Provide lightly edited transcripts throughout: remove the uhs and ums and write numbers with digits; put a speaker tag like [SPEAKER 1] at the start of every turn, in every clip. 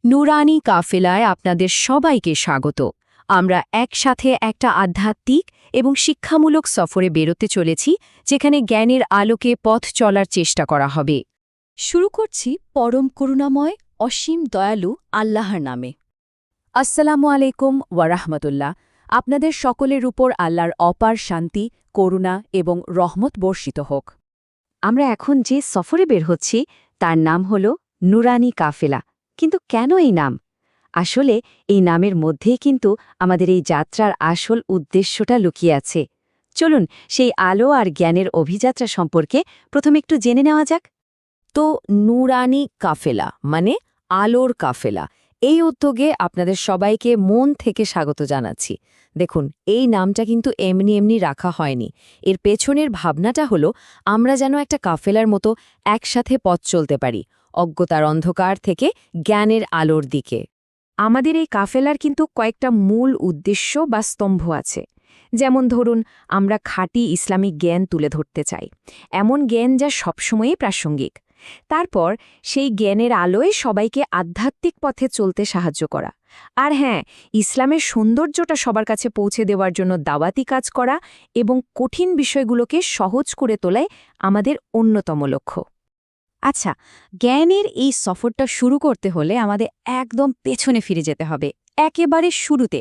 [SPEAKER 1] নুরানি কাফেলায় আপনাদের সবাইকে স্বাগত। আমরা একসাথে একটা আধ্যাত্মিক এবং শিক্ষামূলক সফরে বেরোতে চলেছি, যেখানে জ্ঞানের আলোকে পথ চলার চেষ্টা করা হবে। শুরু করছি পরম করুণাময়, অসীম দয়ালু আল্লাহর নামে। আসসালামু আলাইকুম ওয়ারাহমাতুল্লাহ। আপনাদের সকলের উপর আল্লাহর অপার শান্তি, করুণা এবং রহমত বর্ষিত হোক। আমরা এখন যে সফরে বের হচ্ছি তার নাম হল নুরানি কাফেলা। কিন্তু কেন এই নাম? আসলে এই নামের মধ্যেই কিন্তু আমাদের এই যাত্রার আসল উদ্দেশ্যটা লুকিয়ে আছে। চলুন সেই আলো আর জ্ঞানের অভিযাত্রা সম্পর্কে প্রথমে একটু জেনে নেওয়া যাক। তো নুরানি কাফেলা মানে আলোর কাফেলা, এই উদ্যোগে আপনাদের সবাইকে মন থেকে স্বাগত জানাচ্ছি। দেখুন, এই নামটা কিন্তু এমনি এমনি রাখা হয়নি। এর পেছনের ভাবনাটা হলো আমরা যেন একটা কাফেলার মতো একসাথে পথ চলতে পারি, অজ্ঞতার অন্ধকার থেকে জ্ঞানের আলোর দিকে। আমাদের এই কাফেলার কিন্তু কয়েকটা মূল উদ্দেশ্য বা স্তম্ভ আছে। যেমন ধরুন, আমরা খাঁটি ইসলামিক জ্ঞান তুলে ধরতে চাই, এমন জ্ঞান যা সবসময়ই প্রাসঙ্গিক। তারপর সেই জ্ঞানের আলোয় সবাইকে আধ্যাত্মিক পথে চলতে সাহায্য করা। আর হ্যাঁ, ইসলামের সৌন্দর্যটা সবার কাছে পৌঁছে দেওয়ার জন্য দাওয়াতি কাজ করা এবং কঠিন বিষয়গুলোকে সহজ করে তোলাই আমাদের অন্যতম লক্ষ্য। আচ্ছা, জ্ঞানের এই সফরটা শুরু করতে হলে আমাদের একদম পেছনে ফিরে যেতে হবে, একেবারে শুরুতে,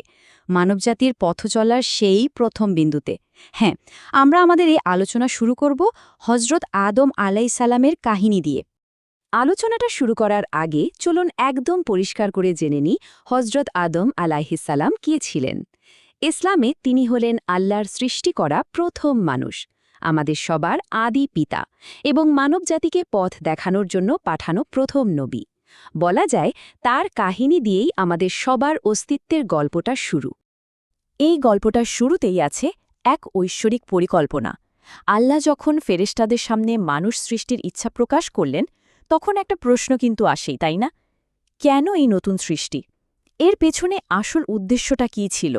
[SPEAKER 1] মানবজাতির পথ চলার সেই প্রথম বিন্দুতে। হ্যাঁ, আমরা আমাদের এই আলোচনা শুরু করব হজরত আদম আলাইসালামের কাহিনী দিয়ে। আলোচনাটা শুরু করার আগে চলুন একদম পরিষ্কার করে জেনে নিই হজরত আদম আলাইহিসালাম কে ছিলেন। ইসলামে তিনি হলেন আল্লাহর সৃষ্টি করা প্রথম মানুষ, আমাদের সবার আদি পিতা এবং মানবজাতিকে পথ দেখানোর জন্য পাঠানো প্রথম নবী। বলা যায় তার কাহিনী দিয়েই আমাদের সবার অস্তিত্বের গল্পটা শুরু। এই গল্পটার শুরুতেই আছে এক ঐশ্বরিক পরিকল্পনা। আল্লাহ যখন ফেরেশতাদের সামনে মানুষ সৃষ্টির ইচ্ছা প্রকাশ করলেন, তখন একটা প্রশ্ন কিন্তু আসেই, তাই না? কেন এই নতুন সৃষ্টি? এর পেছনে আসল উদ্দেশ্যটা কী ছিল?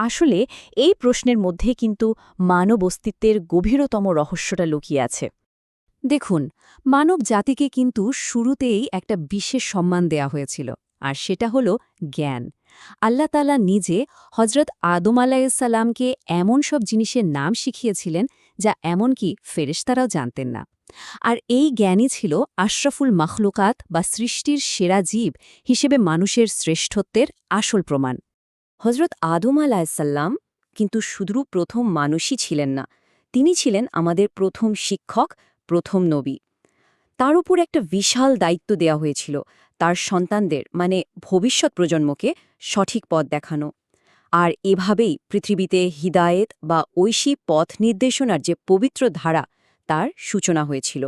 [SPEAKER 1] আসলে এই প্রশ্নের মধ্যে কিন্তু মানব অস্তিত্বের গভীরতম রহস্যটা লুকিয়ে আছে। দেখুন, মানব জাতিকে কিন্তু শুরুতেই একটা বিশেষ সম্মান দেয়া হয়েছিল, আর সেটা হলো জ্ঞান। আল্লাহ তাআলা নিজে হজরত আদম আলাইহিসসালামকে এমন সব জিনিসের নাম শিখিয়েছিলেন যা এমনকি ফেরেশতারাও জানতেন না। আর এই জ্ঞানই ছিল আশরাফুল মাখলুকাত বা সৃষ্টির সেরা জীব হিসেবে মানুষের শ্রেষ্ঠত্বের আসল প্রমাণ। হজরত আদম আলাইহিসসালাম কিন্তু শুধু প্রথম মানুষই ছিলেন না, তিনি ছিলেন আমাদের প্রথম শিক্ষক, প্রথম নবী। তার উপর একটা বিশাল দায়িত্ব দেয়া হয়েছিল, তার সন্তানদের মানে ভবিষ্যৎ প্রজন্মকে সঠিক পথ দেখানো। আর এভাবেই পৃথিবীতে হিদায়েত বা ঐশী পথ নির্দেশনার যে পবিত্র ধারা, তার সূচনা হয়েছিল।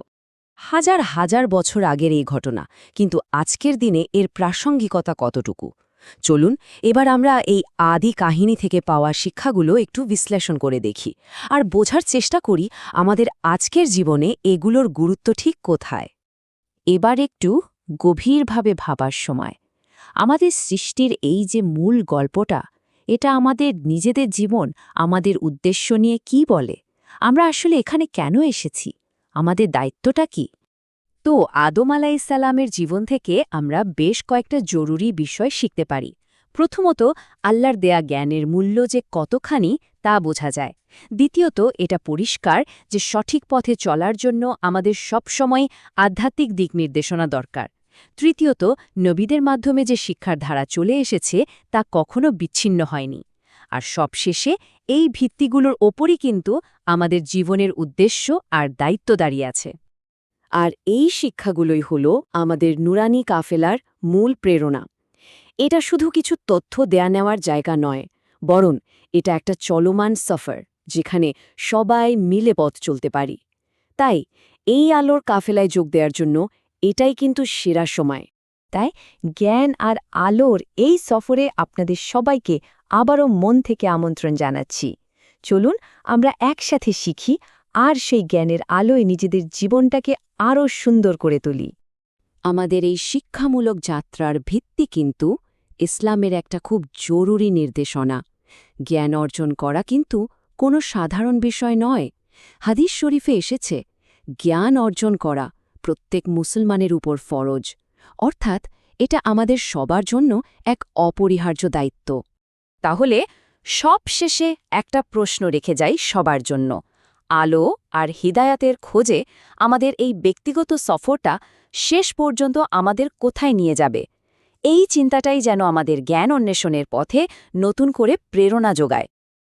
[SPEAKER 1] হাজার হাজার বছর আগের এই ঘটনা, কিন্তু আজকের দিনে এর প্রাসঙ্গিকতা কতটুকু? চলুন এবার আমরা এই আদি কাহিনী থেকে পাওয়া শিক্ষাগুলো একটু বিশ্লেষণ করে দেখি, আর বোঝার চেষ্টা করি আমাদের আজকের জীবনে এগুলোর গুরুত্ব ঠিক কোথায়। এবার একটু গভীরভাবে ভাবার সময়। আমাদের সৃষ্টির এই যে মূল গল্পটা, এটা আমাদের নিজেদের জীবন, আমাদের উদ্দেশ্য নিয়ে কি বলে? আমরা আসলে এখানে কেন এসেছি? আমাদের দায়িত্বটা কি? তো আদম আলাইহিসসালামের জীবন থেকে আমরা বেশ কয়েকটা জরুরি বিষয় শিখতে পারি। প্রথমত, আল্লাহর দেয়া জ্ঞানের মূল্য যে কতখানি তা বোঝা যায়। দ্বিতীয়ত, এটা পরিষ্কার যে সঠিক পথে চলার জন্য আমাদের সবসময় আধ্যাত্মিক দিক নির্দেশনা দরকার। তৃতীয়ত, নবীদের মাধ্যমে যে শিক্ষার ধারা চলে এসেছে তা কখনো বিচ্ছিন্ন হয়নি। আর সবশেষে, এই ভিত্তিগুলোর ওপরই কিন্তু আমাদের জীবনের উদ্দেশ্য আর দায়িত্ব দাঁড়িয়ে আছে। আর এই শিক্ষাগুলোই হল আমাদের নুরানি কাফেলার মূল প্রেরণা। এটা শুধু কিছু তথ্য দেয়া নেওয়ার জায়গা নয়, বরং এটা একটা চলমান সফর, যেখানে সবাই মিলে পথ চলতে পারি। তাই এই আলোর কাফেলায় যোগ দেওয়ার জন্য এটাই কিন্তু সেরা সময়। তাই জ্ঞান আর আলোর এই সফরে আপনাদের সবাইকে আবারও মন থেকে আমন্ত্রণ জানাচ্ছি। চলুন আমরা একসাথে শিখি আর সেই জ্ঞানের আলোয় নিজেদের জীবনটাকে আরও সুন্দর করে তুলি। আমাদের এই শিক্ষামূলক যাত্রার ভিত্তি কিন্তু ইসলামের একটা খুব জরুরি নির্দেশনা। জ্ঞান অর্জন করা কিন্তু কোনো সাধারণ বিষয় নয়। হাদিস শরীফে এসেছে, জ্ঞান অর্জন করা প্রত্যেক মুসলমানের উপর ফরজ। অর্থাৎ এটা আমাদের সবার জন্য এক অপরিহার্য দায়িত্ব। তাহলে সবশেষে একটা প্রশ্ন রেখে যাই সবার জন্য। আলো আর হিদায়াতের খোঁজে আমাদের এই ব্যক্তিগত সফরটা শেষ পর্যন্ত আমাদের কোথায় নিয়ে যাবে? এই চিন্তাটাই যেন আমাদের জ্ঞান অন্বেষণের পথে নতুন করে প্রেরণা যোগায়।